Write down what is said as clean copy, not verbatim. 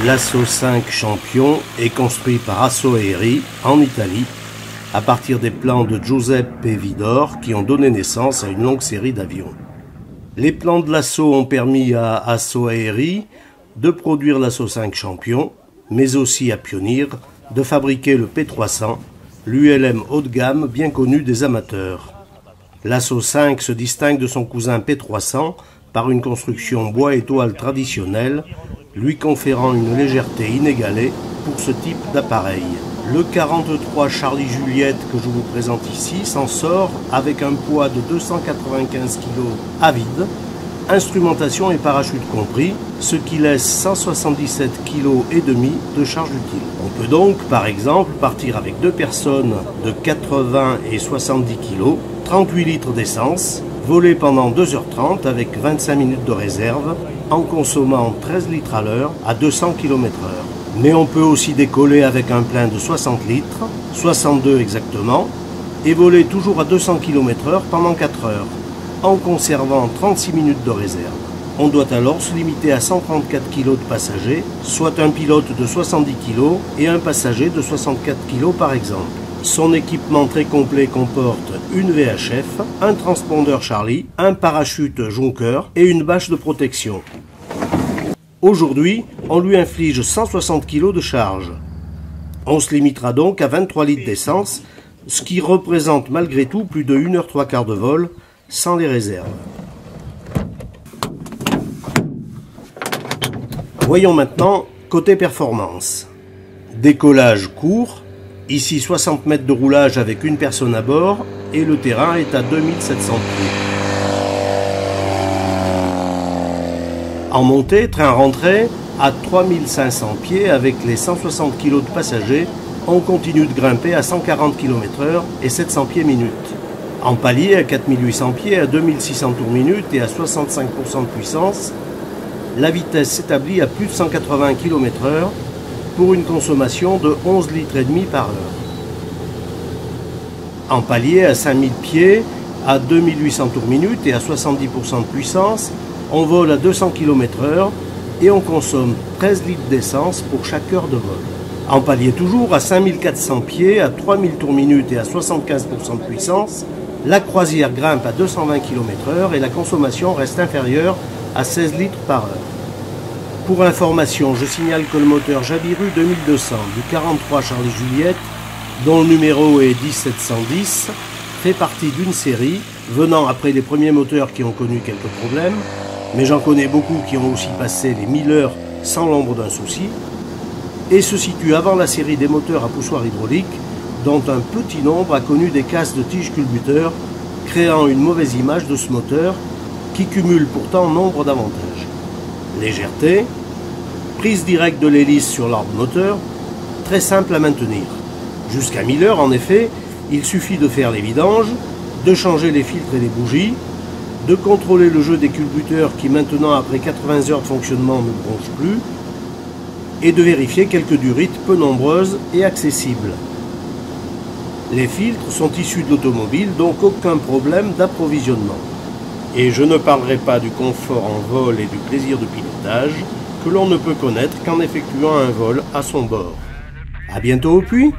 L'Asso 5 Champion est construit par Asso Aeri en Italie à partir des plans de Giuseppe Vidor qui ont donné naissance à une longue série d'avions. Les plans de l'Asso ont permis à Asso Aeri de produire l'Asso 5 Champion, mais aussi à Pioneer de fabriquer le P300, l'ULM haut de gamme bien connu des amateurs. L'Asso 5 se distingue de son cousin P300 par une construction bois et toile traditionnelle, lui conférant une légèreté inégalée pour ce type d'appareil. Le 43 Charlie Juliette que je vous présente ici s'en sort avec un poids de 295 kg à vide, instrumentation et parachute compris, ce qui laisse 177 kg et demi de charge utile. On peut donc par exemple partir avec deux personnes de 80 et 70 kg, 38 litres d'essence, voler pendant 2h30 avec 25 minutes de réserve, en consommant 13 litres à l'heure à 200 km/h. Mais on peut aussi décoller avec un plein de 60 litres, 62 exactement, et voler toujours à 200 km/h pendant 4 heures, en conservant 36 minutes de réserve. On doit alors se limiter à 134 kg de passagers, soit un pilote de 70 kg et un passager de 64 kg par exemple. Son équipement très complet comporte une VHF, un transpondeur Charlie, un parachute Junker et une bâche de protection. Aujourd'hui, on lui inflige 160 kg de charge. On se limitera donc à 23 litres d'essence, ce qui représente malgré tout plus de 1 h 3/4 de vol sans les réserves. Voyons maintenant côté performance. Décollage court. Ici 60 mètres de roulage avec une personne à bord et le terrain est à 2700 pieds. En montée, train rentrée, à 3500 pieds avec les 160 kg de passagers, on continue de grimper à 140 km/h et 700 pieds minute. En palier, à 4800 pieds, à 2600 tours minute et à 65% de puissance, la vitesse s'établit à plus de 180 km/h pour une consommation de 11 litres et demi par heure. En palier, à 5000 pieds, à 2800 tours minute et à 70% de puissance, on vole à 200 km/h et on consomme 13 litres d'essence pour chaque heure de vol. En palier toujours, à 5400 pieds, à 3000 tours minute et à 75% de puissance, la croisière grimpe à 220 km/h et la consommation reste inférieure à 16 litres par heure. Pour information, je signale que le moteur Jabiru 2200 du 43 Charlie Juliette, dont le numéro est 10710, fait partie d'une série venant après les premiers moteurs qui ont connu quelques problèmes, mais j'en connais beaucoup qui ont aussi passé les 1000 heures sans l'ombre d'un souci, et se situe avant la série des moteurs à poussoir hydraulique, dont un petit nombre a connu des casses de tige culbuteur, créant une mauvaise image de ce moteur qui cumule pourtant nombre d'avantages. Légèreté, prise directe de l'hélice sur l'arbre moteur, très simple à maintenir. Jusqu'à 1000 heures en effet, il suffit de faire les vidanges, de changer les filtres et les bougies, de contrôler le jeu des culbuteurs qui maintenant après 80 heures de fonctionnement ne bronchent plus, et de vérifier quelques durites peu nombreuses et accessibles. Les filtres sont issus de l'automobile, donc aucun problème d'approvisionnement. Et je ne parlerai pas du confort en vol et du plaisir de pilotage que l'on ne peut connaître qu'en effectuant un vol à son bord. À bientôt au puits!